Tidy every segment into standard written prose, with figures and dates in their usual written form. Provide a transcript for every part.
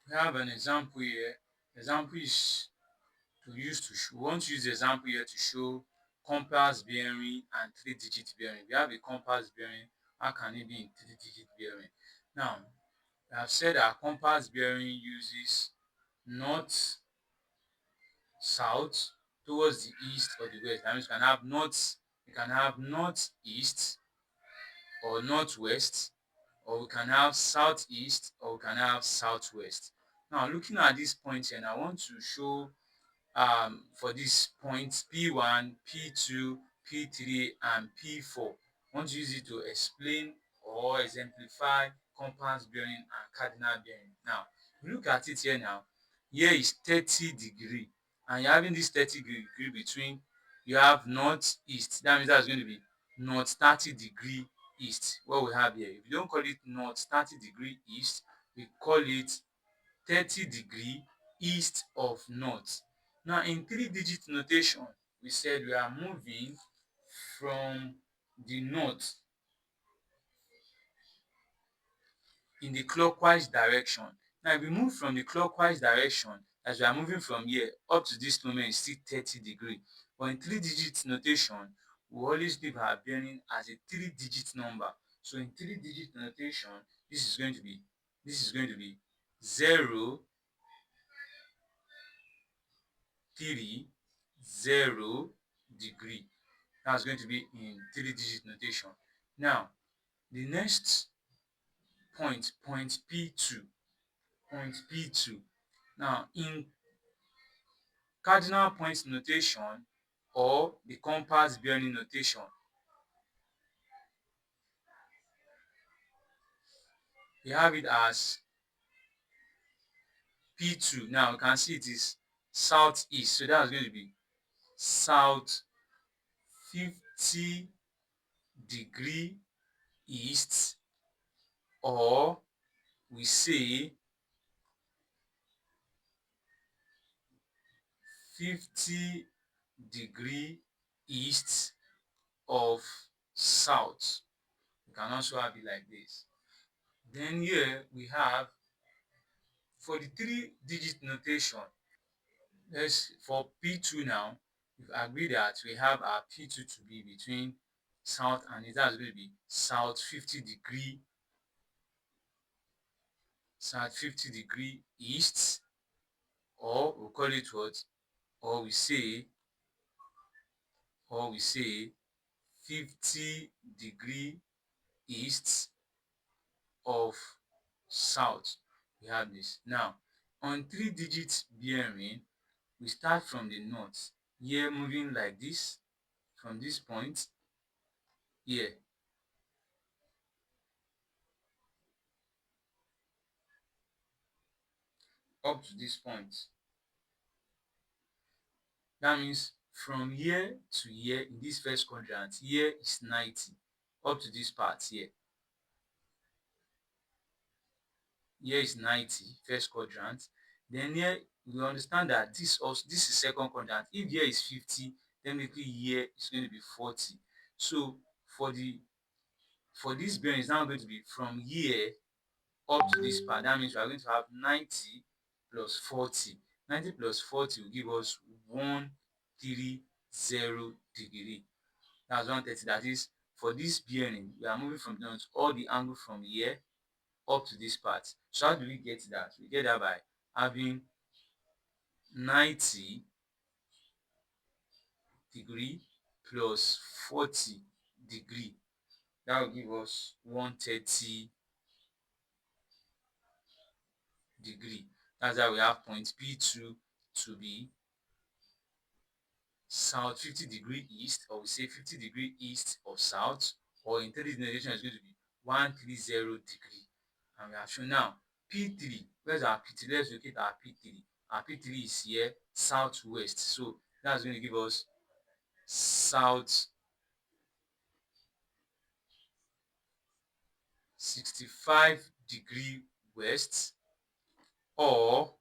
We have an example here. Example is we want to use the example here to show compass bearing and 3-digit bearing. We have a compass bearing. How can it be in 3-digit bearing? Now, I have said our compass bearing uses north, south, towards the east or the west. That means you can have northeast or northwest, or we can have southeast or we can have southwest. Now, looking at this point here, I want to show for this points P1, P2, P3, and P4. I want to use it to explain or exemplify compass bearing and cardinal bearing. Now, if you look at it here now, here is 30 degree, and you're having this 30 degree between, you have northeast. That means that's going to be north 30 degree east. What we have here, if you don't call it north 30 degree east, we call it 30 degree east of north. Now, in 3-digit notation, we said we are moving from the north in the clockwise direction. Now, if we move from the clockwise direction, as we are moving from here up to this moment, is still 30 degree. But in 3-digit notation, we always give our bearing as a 3-digit number. So in 3-digit notation, this is going to be 0, 3, 0 degree. That's going to be in 3-digit notation. Now, the next point P2. Point P2. Now, in cardinal point notation or the compass bearing notation, we have it as P2. Now, you can see it is southeast. So that's going to be south 50 degree east, or we say 50 degree east of south. You can also have it like this. Then here we have, for the 3-digit notation, let's for P2 now, we've agreed that we have our P2 to be between south and east. That's going to be south 50 degree east, or we call it what? Or we say 50 degree east of south. We have this. Now, on 3-digit bearing, we start from the north. Here, moving like this, from this point here up to this point. That means from here to here in this first quadrant, here is 90, up to this part here. Here is 90, first quadrant. Then here we understand that this is second quadrant. If here is 50, technically here is going to be 40. So for this bearing, is now going to be from here up to this part. That means we are going to have 90 plus 40. 90 plus 40 will give us 130 degree. That's 130. That is, for this bearing, we are moving from all the angle from here up to this part. So how do we get that? We get that by having 90 degree plus 40 degree. That will give us 130 degree. That's why we have point P2 to be south 50 degree east, or we say 50 degree east of south, or in 3D notation is going to be 130 degree. And we have shown now P3. Where's our P3? Let's locate our P3. Our P3 is here, southwest. So that's going to give us south 65 degree west, or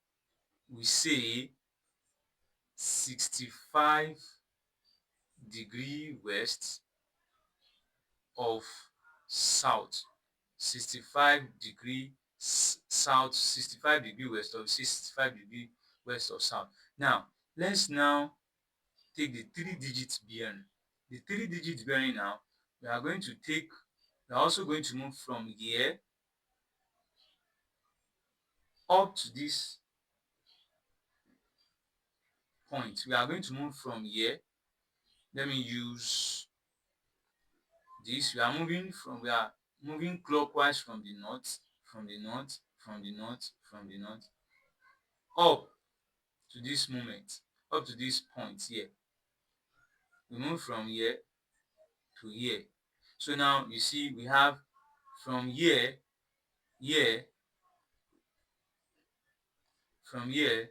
we say 65 degree west of south. 65 degree south 65 degree west or 65 degree west or south. Now let's now take the 3 digit bearing. The 3 digit bearing now, we are going to take, we are also going to move from here up to this point. We are going to move from here. Let me use this. We are moving clockwise from the north, from the north, from the north, from the north, up to this moment, up to this point here. We move from here to here. So now you see we have from here, here, from here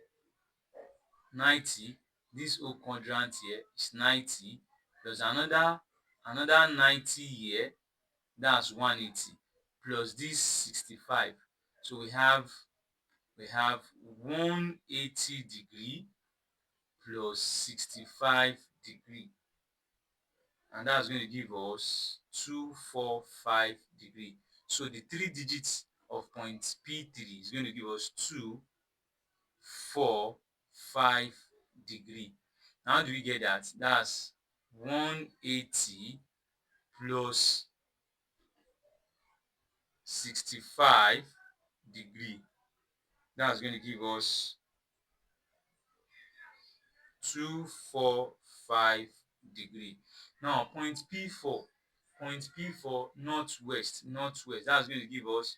90. This whole quadrant here is 90 plus another 90 here, that's 180 plus this 65. So we have 180 degree plus 65 degree, and that's going to give us 245 degree. So the 3 digits of point P3 is going to give us 245 degree. Now how do we get that? That's 180 plus 65 degree. That's going to give us 245 degree. Now point P4 northwest, that's going to give us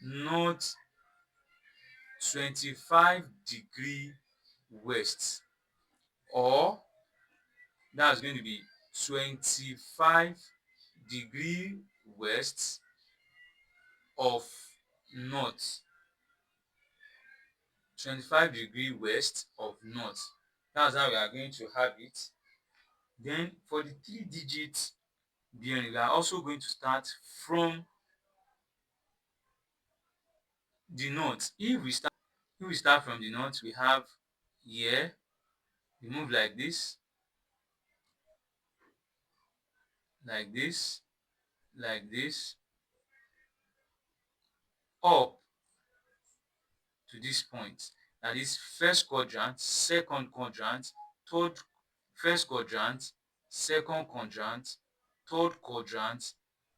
north 25 degree west, or that's going to be 25 degree west of north, 25 degree west of north. That's how we are going to have it. Then for the 3 digit bearing, we are also going to start from the north. If we start from the north, we have here, we move like this, like this, like this, up to this point. That is first quadrant, second quadrant, third, first quadrant, second quadrant, third quadrant,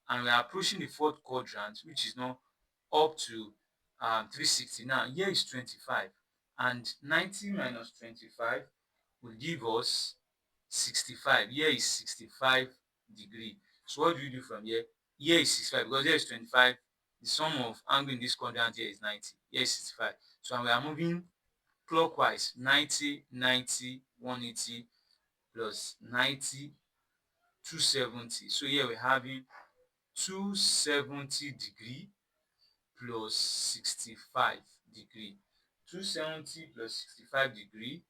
and we are approaching the fourth quadrant, which is now up to 360. Now here is 25, and 90 minus 25 will give us 65. Here is 65 degree. So what do we do from here? Here is 65 because here is 25. The sum of angle in this quadrant here is 90. Here is 65. So we are moving clockwise, 90, 90, 180 plus 90, 270. So here we're having 270 degree plus 65 degree. 270 plus 65 degree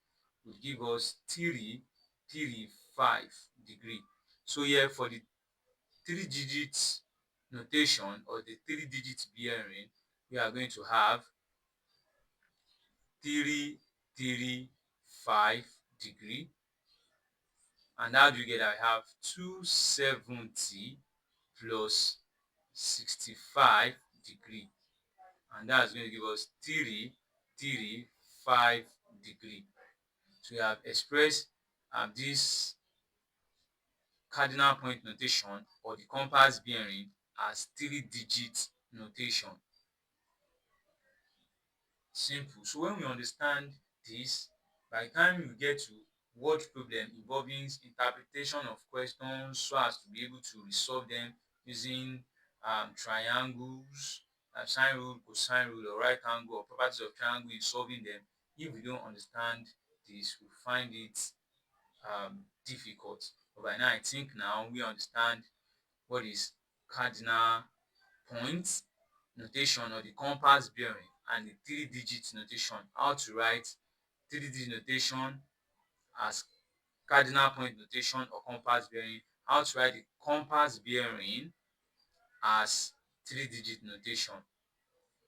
will give us 335 degree. So here for the 3 digits notation or the 3 digits bearing, we are going to have 335 degree. And how do you get that? I have 270 plus 65 degree, and that's going to give us 335 degree. So we have expressed this cardinal point notation or the compass bearing as 3 digit notation. Simple. So when we understand this, by the time you get to word problem involving interpretation of questions so as to be able to resolve them using triangles, sine rule, cosine rule, or right angle, or properties of triangle in solving them, if we don't understand this, we find it difficult. But by now, I think now we understand what is cardinal point notation or the compass bearing and the 3 digit notation, how to write 3 digit notation as cardinal point notation or compass bearing, how to write the compass bearing as 3 digit notation.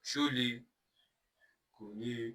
Ṣó le? Kò le.